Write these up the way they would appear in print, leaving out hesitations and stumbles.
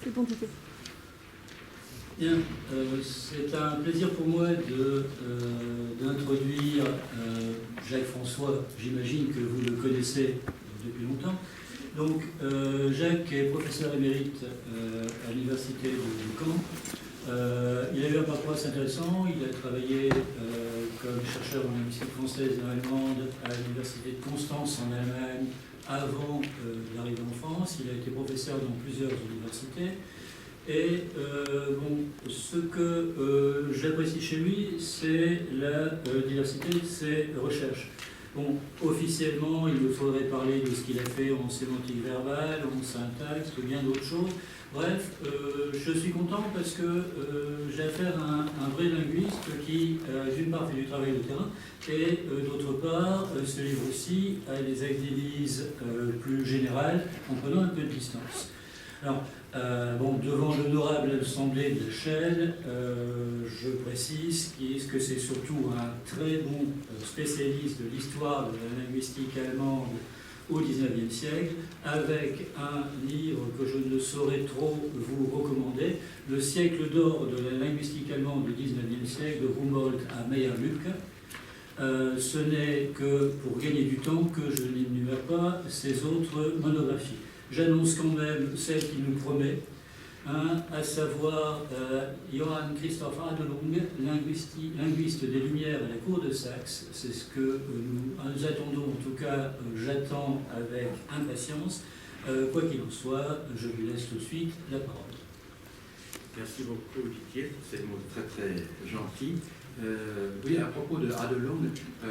d'identité. Bien, c'est un plaisir pour moi d'introduire Jacques François. J'imagine que vous le connaissez depuis longtemps. Donc, Jacques est professeur émérite à l'université de Caen. Il a eu un parcours assez intéressant. Il a travaillé comme chercheur en linguistique française et allemande à l'université de Constance en Allemagne avant d'arriver en France. Il a été professeur dans plusieurs universités. Et ce que j'apprécie chez lui, c'est la diversité de ses recherches. Bon, officiellement, il me faudrait parler de ce qu'il a fait en sémantique verbale, en syntaxe, ou bien d'autres choses. Bref, je suis content parce que j'ai affaire à un vrai linguiste qui, d'une part, fait du travail de terrain, et d'autre part, se livre aussi à des analyses plus générales, en prenant un peu de distance. Alors, devant l'honorable assemblée de Chelles, je précise que c'est surtout un très bon spécialiste de l'histoire de la linguistique allemande au XIXe siècle, avec un livre que je ne saurais trop vous recommander, Le siècle d'or de la linguistique allemande du XIXe siècle, de Humboldt à Meyerluck. Ce n'est que pour gagner du temps que je n'énumère pas ces autres monographies. J'annonce quand même celle qu'il nous promet, à savoir Johann Christoph Adelung, linguiste des Lumières à la cour de Saxe. C'est ce que nous attendons, en tout cas j'attends avec impatience. Quoi qu'il en soit, je lui laisse tout de suite la parole. Merci beaucoup Didier, c'est un mot très très gentil. Oui, à propos de Adelung, il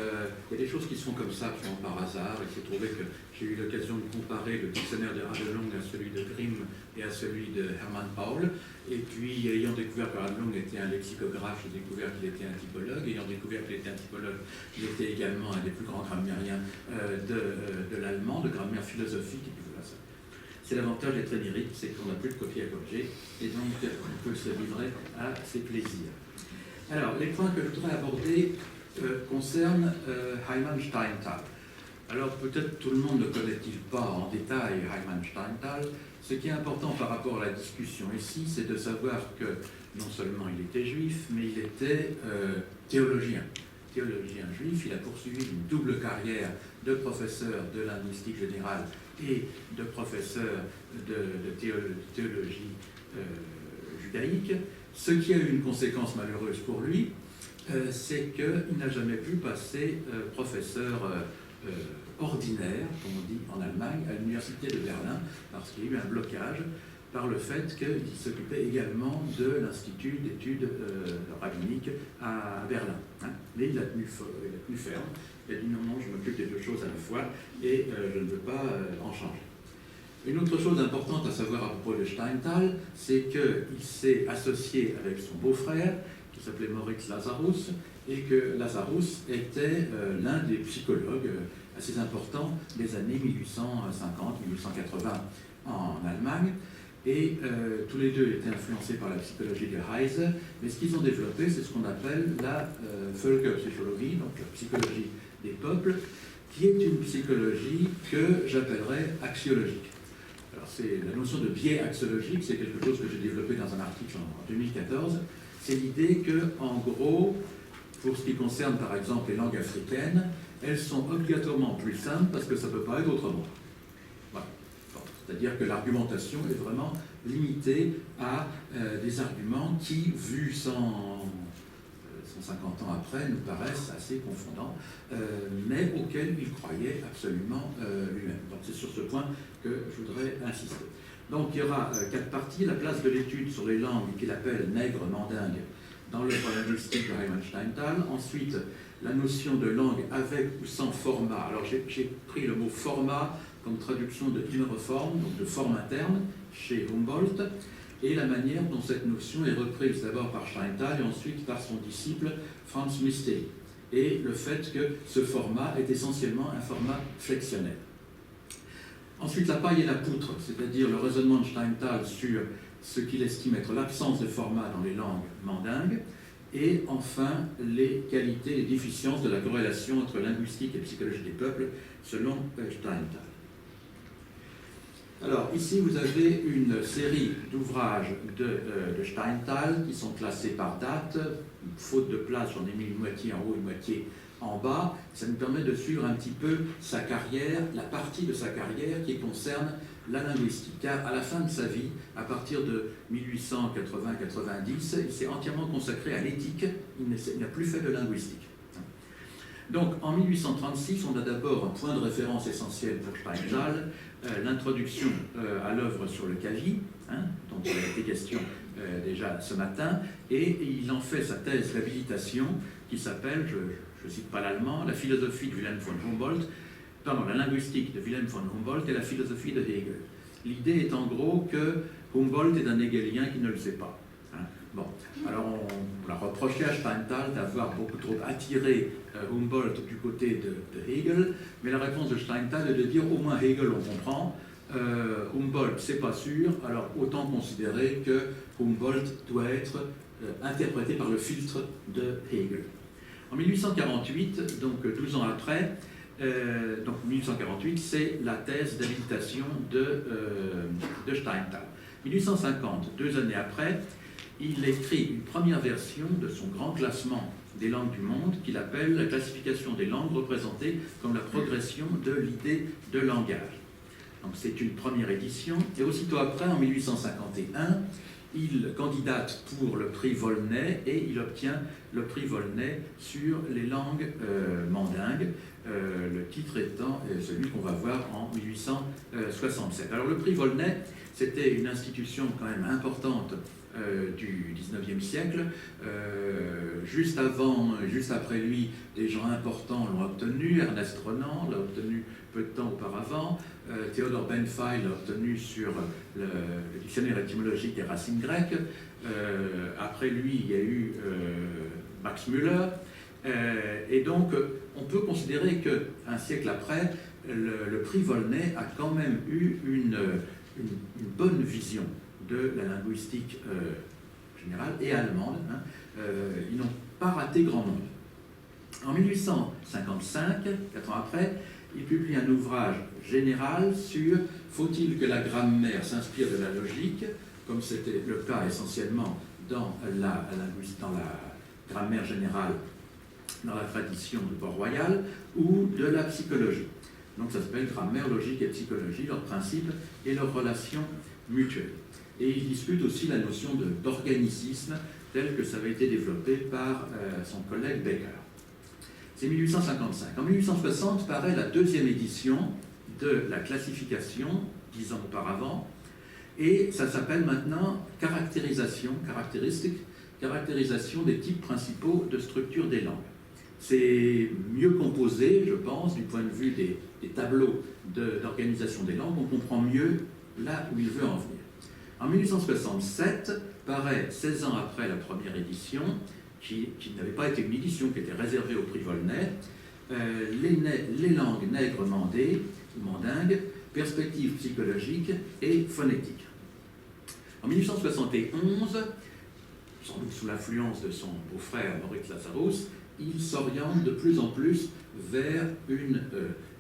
y a des choses qui sont comme ça, qui sont par hasard. Il s'est trouvé que j'ai eu l'occasion de comparer le dictionnaire de Adelung à celui de Grimm et à celui de Hermann Paul. Et puis, ayant découvert que Adelung était un lexicographe, j'ai découvert qu'il était un typologue. Ayant découvert qu'il était un typologue, il était également un des plus grands grammairiens de l'allemand, de grammaire philosophique. Et puis voilà ça. C'est l'avantage d'être émérite, c'est qu'on n'a plus de copier à corriger, et donc on peut se livrer à ses plaisirs. Alors, les points que je voudrais aborder concernent Heimann Steinthal. Alors, peut-être tout le monde ne connaît-il pas en détail Heimann Steinthal. Ce qui est important par rapport à la discussion ici, c'est de savoir que non seulement il était juif, mais il était théologien. Théologien juif, il a poursuivi une double carrière de professeur de linguistique générale et de professeur de théologie judaïque. Ce qui a eu une conséquence malheureuse pour lui, c'est qu'il n'a jamais pu passer professeur ordinaire, comme on dit en Allemagne, à l'université de Berlin, parce qu'il y a eu un blocage par le fait qu'il s'occupait également de l'Institut d'études rabbiniques à Berlin. Mais il a tenu ferme. Il a dit non, je m'occupe des deux choses à la fois et je ne veux pas en changer. Une autre chose importante à savoir à propos de Steinthal, c'est qu'il s'est associé avec son beau-frère, qui s'appelait Moritz Lazarus, et que Lazarus était l'un des psychologues assez importants des années 1850-1880 en Allemagne. Et tous les deux étaient influencés par la psychologie de Heise, mais ce qu'ils ont développé, c'est ce qu'on appelle la Völkerpsychologie, donc la psychologie des peuples, qui est une psychologie que j'appellerais axiologique. Alors, c'est la notion de biais axiologique, c'est quelque chose que j'ai développé dans un article en 2014. C'est l'idée que, en gros, pour ce qui concerne par exemple les langues africaines, elles sont obligatoirement plus simples parce que ça ne peut pas être autrement. Voilà. Bon. C'est-à-dire que l'argumentation est vraiment limitée à des arguments qui, vus 150 ans après, nous paraissent assez confondants, mais auxquels il croyait absolument lui-même. Donc c'est sur ce point que je voudrais insister. Donc il y aura 4 parties. La place de l'étude sur les langues qu'il appelle nègre-mandingue dans l'œuvre linguistique de Heimann Steinthal. Ensuite, la notion de langue avec ou sans format. Alors j'ai pris le mot format comme traduction de innere form, donc de forme interne, chez Humboldt, et la manière dont cette notion est reprise d'abord par Steinthal et ensuite par son disciple Franz Misteli. Et le fait que ce format est essentiellement un format flexionnel. Ensuite, la paille et la poutre, c'est-à-dire le raisonnement de Steinthal sur ce qu'il estime être l'absence de format dans les langues mandingues, et enfin les qualités, les déficiences de la corrélation entre linguistique et psychologie des peuples selon Steinthal. Alors, ici, vous avez une série d'ouvrages de Steinthal qui sont classés par date. Faute de place, j'en ai mis une moitié en haut, une moitié en bas. Ça nous permet de suivre un petit peu sa carrière, la partie de sa carrière qui concerne la linguistique. Car à la fin de sa vie, à partir de 1880-90, il s'est entièrement consacré à l'éthique. Il n'a plus fait de linguistique. Donc, en 1836, on a d'abord un point de référence essentiel pour Steinthal, l'introduction à l'œuvre sur le Kavi, dont il a été question déjà ce matin, et il en fait sa thèse d'habilitation qui s'appelle, je ne cite pas l'allemand, la philosophie de Wilhelm von Humboldt, pardon, la linguistique de Wilhelm von Humboldt et la philosophie de Hegel. L'idée est en gros que Humboldt est un hegelien qui ne le sait pas. Bon, alors on l'a reproché à Steinthal d'avoir beaucoup trop attiré Humboldt du côté de Hegel, mais la réponse de Steinthal est de dire au moins Hegel on comprend, Humboldt c'est pas sûr, alors autant considérer que Humboldt doit être interprété par le filtre de Hegel. En 1848, donc 12 ans après, donc 1848, c'est la thèse d'habilitation de Steinthal. 1850, 2 années après, il écrit une première version de son grand classement des langues du monde qu'il appelle la classification des langues représentées comme la progression de l'idée de langage. Donc c'est une première édition, et aussitôt après, en 1851, il candidate pour le prix Volney et il obtient le prix Volney sur les langues mandingues, le titre étant celui qu'on va voir en 1867. Alors le prix Volney, c'était une institution quand même importante du 19e siècle. Juste après lui, des gens importants l'ont obtenu. Ernest Renan l'a obtenu peu de temps auparavant. Théodore Benfey l'a obtenu sur le dictionnaire étymologique des racines grecques. Après lui, il y a eu Max Müller. Et donc, on peut considérer qu'un siècle après, le prix Volney a quand même eu une bonne vision de la linguistique générale et allemande. Ils n'ont pas raté grand monde. En 1855, 4 ans après, il publie un ouvrage général sur « Faut-il que la grammaire s'inspire de la logique ?» comme c'était le cas essentiellement dans la grammaire générale, dans la tradition de Port-Royal, ou de la psychologie. Donc ça s'appelle « Grammaire, logique et psychologie, leurs principes et leurs relations mutuelles ». Et il discute aussi la notion d'organicisme tel que ça avait été développé par son collègue Becker. C'est 1855. En 1860 paraît la 2e édition de la classification, 10 ans auparavant, et ça s'appelle maintenant caractérisation des types principaux de structure des langues. C'est mieux composé, je pense, du point de vue des tableaux d'organisation des langues, on comprend mieux là où il veut en venir. En 1867, paraît, 16 ans après la première édition, qui n'avait pas été une édition qui était réservée au prix Volney, les langues nègres mandées, ou mandingues, perspectives psychologiques et phonétiques. En 1871, sans doute sous l'influence de son beau-frère Moritz Lazarus, il s'oriente de plus en plus vers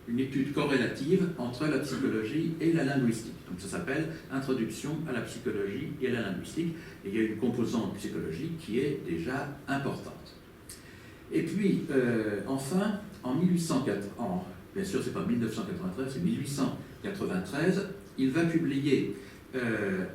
une étude corrélative entre la psychologie et la linguistique. Donc ça s'appelle Introduction à la psychologie et à la linguistique. Et il y a une composante psychologique qui est déjà importante. Et puis, enfin, en 1804, bien sûr, c'est pas 1993, c'est 1893, il va publier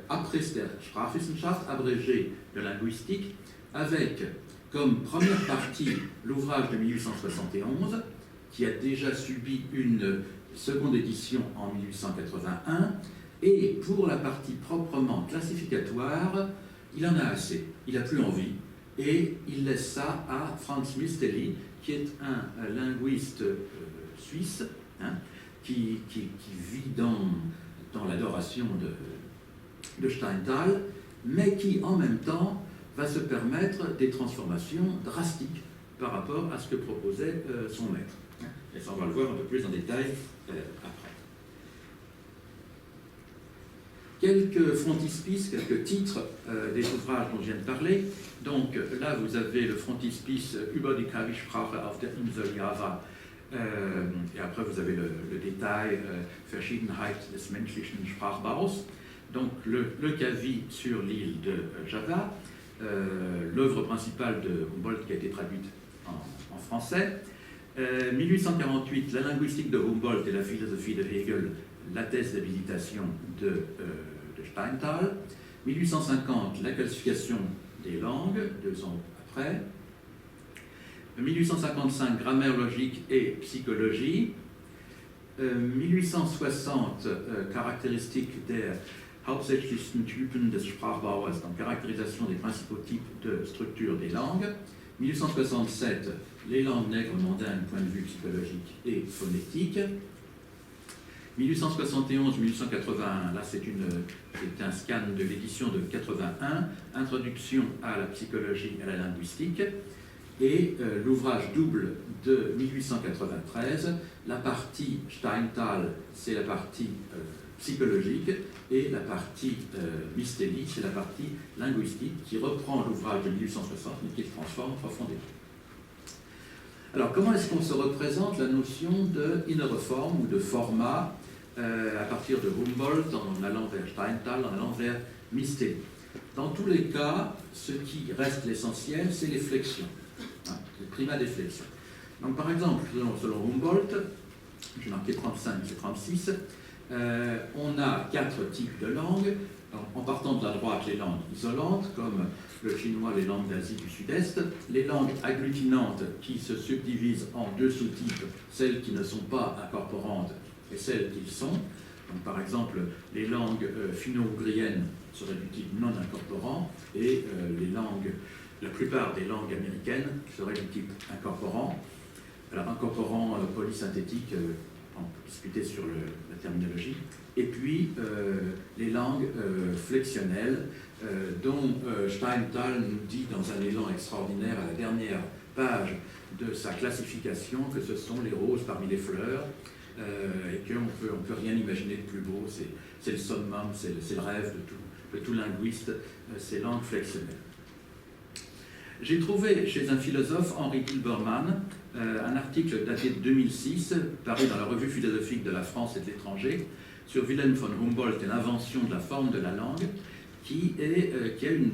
Abriss der Sprachwissenschaft, abrégé de linguistique, avec comme première partie l'ouvrage de 1871, qui a déjà subi une seconde édition en 1881, et pour la partie proprement classificatoire, il en a assez, il n'a plus envie, et il laisse ça à Franz Mistelli, qui est un linguiste suisse, qui vit dans l'adoration de Steinthal, mais qui en même temps va se permettre des transformations drastiques par rapport à ce que proposait son maître. Et ça, on va le voir un peu plus en détail après. Quelques frontispices, quelques titres des ouvrages dont je viens de parler. Donc là, vous avez le frontispice Über die Kavi-Sprache auf der Insel Java, Et après, vous avez le détail, Verschiedenheit des menschlichen Sprachbaus. Donc, le CAVI sur l'île de Java, l'œuvre principale de Humboldt qui a été traduite en français. 1848, la linguistique de Humboldt et la philosophie de Hegel, la thèse d'habilitation de Steinthal. 1850, la classification des langues, 2 ans après. 1855, grammaire logique et psychologie. 1860, caractéristiques der hauptsächlichsten Typen des Sprachbauers, donc caractérisation des principaux types de structure des langues. 1867, les langues nègres mondaines, point de vue psychologique et phonétique. 1871-1881, là c'est un scan de l'édition de 81, Introduction à la psychologie et à la linguistique, et l'ouvrage double de 1893, la partie Steinthal, c'est la partie psychologique, et la partie Mistelli, c'est la partie linguistique, qui reprend l'ouvrage de 1860, mais qui le transforme profondément. Alors, comment est-ce qu'on se représente la notion de inner form ou de format à partir de Humboldt, en allant vers Steinthal, en allant vers Mistelli? Dans tous les cas, ce qui reste l'essentiel, c'est les flexions, le primat des flexions. Donc, par exemple, selon Humboldt, j'ai marqué 35 et 36, on a 4 types de langues. En partant de la droite, les langues isolantes, comme le chinois, les langues d'Asie du Sud-Est, les langues agglutinantes qui se subdivisent en 2 sous-types, celles qui ne sont pas incorporantes et celles qui le sont. Donc, par exemple, les langues finno-ougriennes seraient du type non incorporant et la plupart des langues américaines seraient du type incorporant. Alors, incorporant polysynthétique, on peut discuter sur la terminologie. Et puis, les langues flexionnelles, dont Steinthal nous dit dans un élan extraordinaire à la dernière page de sa classification que ce sont les roses parmi les fleurs, et qu'on ne peut rien imaginer de plus beau, c'est le summum, c'est le rêve de tout linguiste, ces langues flexionnelles. J'ai trouvé chez un philosophe, Henri Gilberman, un article daté de 2006, paru dans la Revue philosophique de la France et de l'étranger, sur Wilhelm von Humboldt et l'invention de la forme de la langue, qui a une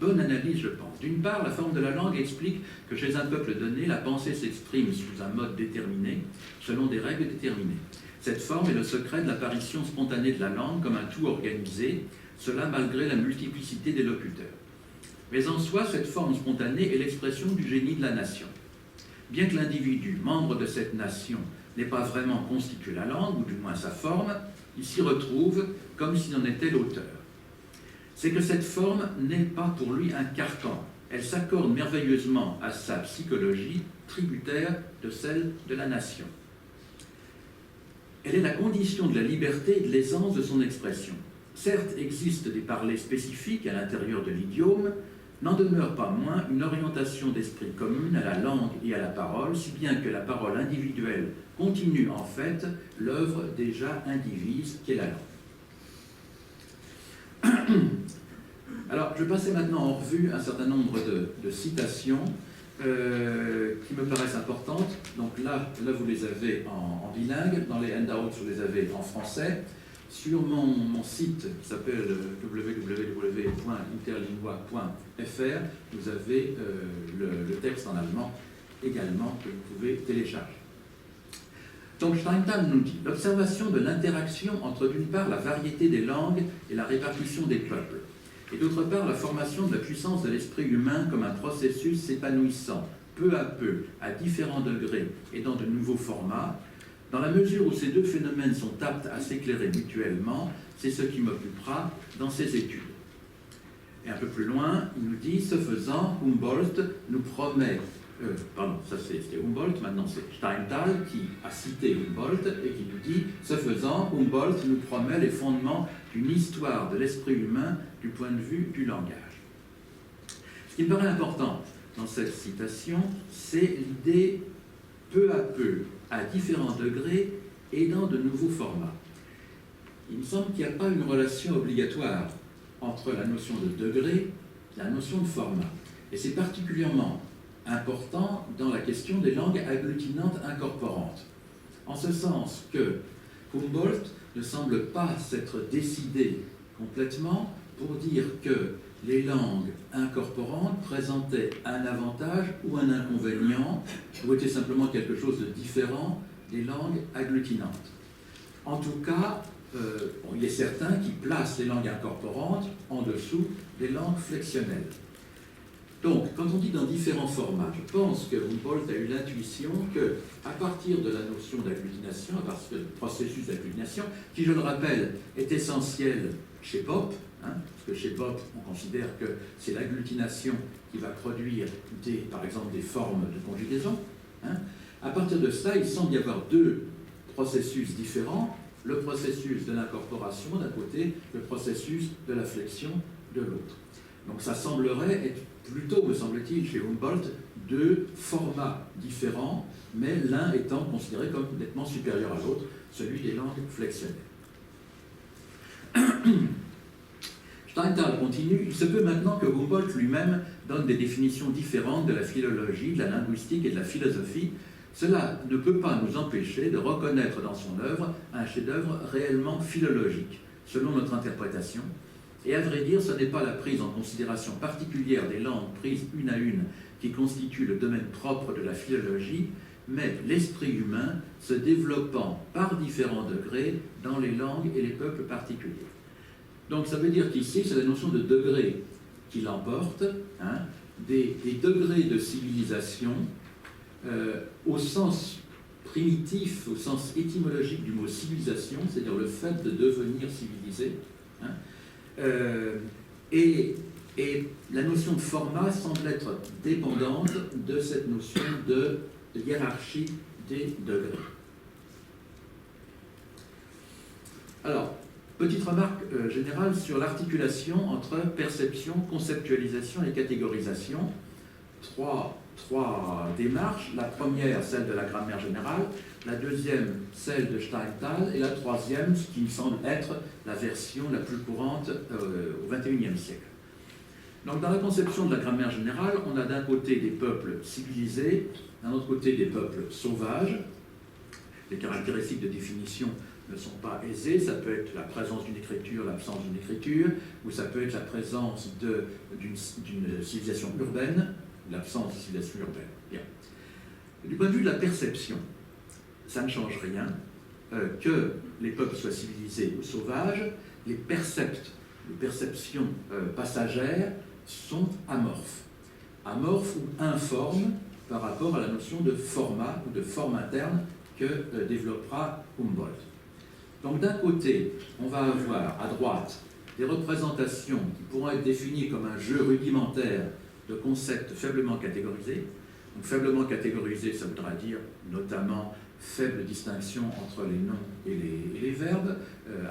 bonne analyse, je pense. D'une part, la forme de la langue explique que chez un peuple donné, la pensée s'exprime sous un mode déterminé, selon des règles déterminées. Cette forme est le secret de l'apparition spontanée de la langue comme un tout organisé, cela malgré la multiplicité des locuteurs. Mais en soi, cette forme spontanée est l'expression du génie de la nation. Bien que l'individu, membre de cette nation, n'ait pas vraiment constitué la langue, ou du moins sa forme, il s'y retrouve comme s'il en était l'auteur. C'est que cette forme n'est pas pour lui un carcan. Elle s'accorde merveilleusement à sa psychologie, tributaire de celle de la nation. Elle est la condition de la liberté et de l'aisance de son expression. Certes, existent des parlers spécifiques à l'intérieur de l'idiome, n'en demeure pas moins une orientation d'esprit commune à la langue et à la parole, si bien que la parole individuelle continue en fait l'œuvre déjà indivise qu'est la langue. Alors, je vais passer maintenant en revue un certain nombre de citations qui me paraissent importantes. Donc là vous les avez en bilingue, dans les handouts, vous les avez en français. Sur mon site qui s'appelle www.interlingua.fr, vous avez le texte en allemand également que vous pouvez télécharger. Donc Steinthal nous dit l'observation de l'interaction entre d'une part la variété des langues et la répartition des peuples, et d'autre part la formation de la puissance de l'esprit humain comme un processus s'épanouissant peu à peu, à différents degrés et dans de nouveaux formats. Dans la mesure où ces deux phénomènes sont aptes à s'éclairer mutuellement, c'est ce qui m'occupera dans ces études. Et un peu plus loin, il nous dit, ce faisant, Humboldt nous promet, ça c'était Humboldt, maintenant c'est Steinthal qui a cité Humboldt et qui nous dit, ce faisant, Humboldt nous promet les fondements d'une histoire de l'esprit humain du point de vue du langage. Ce qui me paraît important dans cette citation, c'est l'idée peu à peu, à différents degrés et dans de nouveaux formats. Il me semble qu'il n'y a pas une relation obligatoire entre la notion de degré et la notion de format. Et c'est particulièrement important dans la question des langues agglutinantes incorporantes. En ce sens que Humboldt ne semble pas s'être décidé complètement pour dire que les langues incorporantes présentaient un avantage ou un inconvénient, ou étaient simplement quelque chose de différent des langues agglutinantes. En tout cas, il est certain qui placent les langues incorporantes en dessous des langues flexionnelles. Donc, quand on dit dans différents formats, je pense que Humboldt a eu l'intuition qu'à partir de la notion d'agglutination, à partir du processus d'agglutination, qui, je le rappelle, est essentiel chez Pope, parce que chez Pope, on considère que c'est l'agglutination qui va produire, par exemple, des formes de conjugaison. À partir de cela, il semble y avoir deux processus différents, le processus de l'incorporation d'un côté, le processus de la flexion de l'autre. Donc ça semblerait être plutôt, me semble-t-il, chez Humboldt, deux formats différents, mais l'un étant considéré comme nettement supérieur à l'autre, celui des langues flexionnelles. Steinthal continue, il se peut maintenant que Humboldt lui-même donne des définitions différentes de la philologie, de la linguistique et de la philosophie. Cela ne peut pas nous empêcher de reconnaître dans son œuvre un chef-d'œuvre réellement philologique, selon notre interprétation. Et à vrai dire, ce n'est pas la prise en considération particulière des langues prises une à une qui constitue le domaine propre de la philologie, mais l'esprit humain se développant par différents degrés dans les langues et les peuples particuliers. Donc ça veut dire qu'ici, c'est la notion de degré qui l'emporte, des degrés de civilisation au sens primitif, au sens étymologique du mot civilisation, c'est-à-dire le fait de devenir civilisé. Et la notion de format semble être dépendante de cette notion de hiérarchie des degrés. Alors, petite remarque générale sur l'articulation entre perception, conceptualisation et catégorisation. Trois démarches. La première, celle de la grammaire générale, la deuxième, celle de Steinthal, et la troisième, ce qui me semble être la version la plus courante au XXIe siècle. Donc, dans la conception de la grammaire générale, on a d'un côté des peuples civilisés, d'un autre côté des peuples sauvages. Les caractéristiques de définition ne sont pas aisées. Ça peut être la présence d'une écriture, l'absence d'une écriture, ou ça peut être la présence d'une civilisation urbaine, l'absence de civilisation urbaine. Bien. Du point de vue de la perception, ça ne change rien que les peuples soient civilisés ou sauvages. Les perceptions passagères sont amorphes. Amorphes ou informes par rapport à la notion de format ou de forme interne que développera Humboldt. Donc d'un côté, on va avoir à droite des représentations qui pourront être définies comme un jeu rudimentaire de concepts faiblement catégorisés. Donc faiblement catégorisés, ça voudra dire notamment faible distinction entre les noms et les verbes,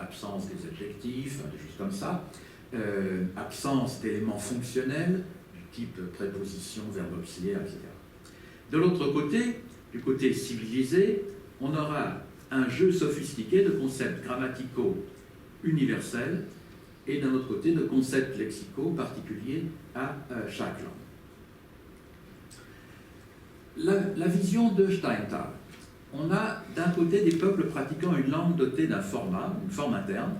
absence des adjectifs, des choses comme ça, absence d'éléments fonctionnels du type préposition, verbe auxiliaire, etc. De l'autre côté, du côté civilisé, on aura un jeu sophistiqué de concepts grammaticaux universels et d'un autre côté de concepts lexicaux particuliers à chaque langue. La vision de Steinthal. On a d'un côté des peuples pratiquant une langue dotée d'un format, une forme interne,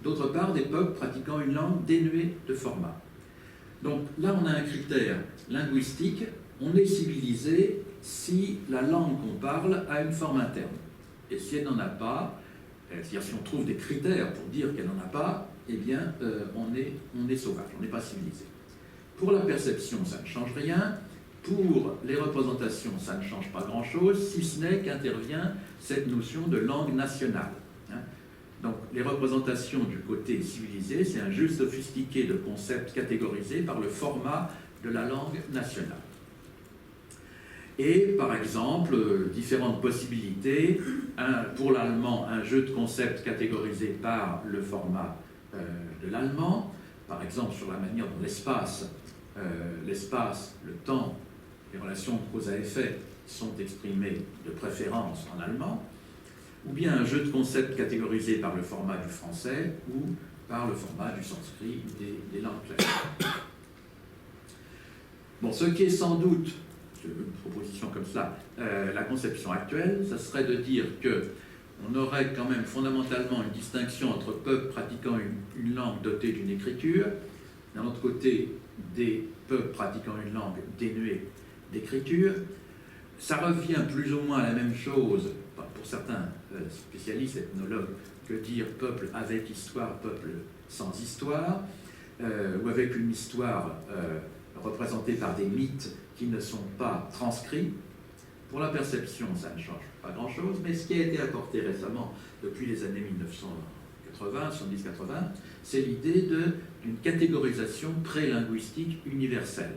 d'autre part des peuples pratiquant une langue dénuée de format. Donc là on a un critère linguistique, on est civilisé si la langue qu'on parle a une forme interne. Et si elle n'en a pas, c'est-à-dire si on trouve des critères pour dire qu'elle n'en a pas, eh bien on est sauvage, on n'est pas civilisé. Pour la perception, ça ne change rien. Pour les représentations, ça ne change pas grand-chose, si ce n'est qu'intervient cette notion de langue nationale. Donc, les représentations du côté civilisé, c'est un jeu sophistiqué de concepts catégorisés par le format de la langue nationale. Et, par exemple, différentes possibilités. Pour l'allemand, un jeu de concepts catégorisés par le format de l'allemand, par exemple sur la manière dont l'espace, le temps, les relations de cause à effet sont exprimées de préférence en allemand, ou bien un jeu de concepts catégorisés par le format du français ou par le format du sanskrit ou des langues classiques. Bon, ce qui est sans doute une proposition comme ça, la conception actuelle, ça serait de dire qu'on aurait quand même fondamentalement une distinction entre peuples pratiquant une langue dotée d'une écriture, d'un autre côté des peuples pratiquant une langue dénuée d'écriture. Ça revient plus ou moins à la même chose, pour certains spécialistes, ethnologues, que dire peuple avec histoire, peuple sans histoire, ou avec une histoire représentée par des mythes qui ne sont pas transcrits. Pour la perception, ça ne change pas grand-chose, mais ce qui a été apporté récemment, depuis les années 1980, 70-80, c'est l'idée d'une catégorisation prélinguistique universelle.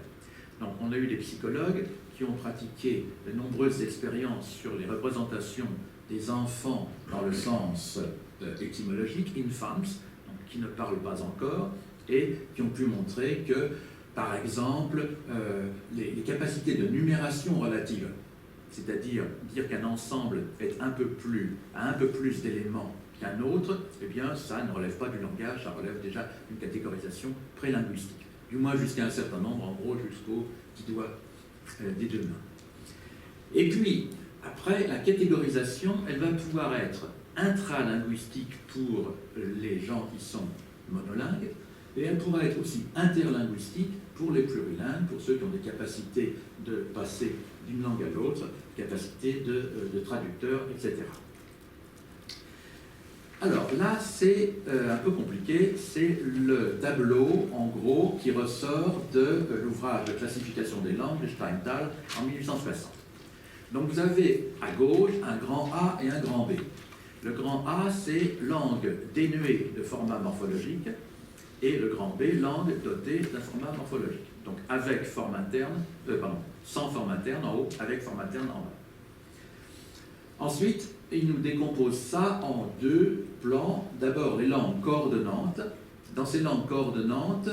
Donc on a eu des psychologues qui ont pratiqué de nombreuses expériences sur les représentations des enfants dans le sens étymologique, infants, donc qui ne parlent pas encore, et qui ont pu montrer que, par exemple, les capacités de numération relative, c'est-à-dire dire qu'un ensemble a un peu plus d'éléments qu'un autre, eh bien, ça ne relève pas du langage, ça relève déjà d'une catégorisation prélinguistique. Du moins jusqu'à un certain nombre, en gros jusqu'au qui doit des deux mains. Et puis, après, la catégorisation, elle va pouvoir être intralinguistique pour les gens qui sont monolingues, et elle pourra être aussi interlinguistique pour les plurilingues, pour ceux qui ont des capacités de passer d'une langue à l'autre, capacités de traducteur, etc. Alors là, c'est un peu compliqué, c'est le tableau, en gros, qui ressort de l'ouvrage de classification des langues de Steinthal en 1860. Donc vous avez à gauche un grand A et un grand B. Le grand A, c'est langue dénuée de format morphologique, et le grand B, langue dotée d'un format morphologique. Donc avec forme interne, sans forme interne en haut, avec forme interne en bas. Ensuite, il nous décompose ça en deux plans. D'abord, les langues coordonnantes. Dans ces langues coordonnantes,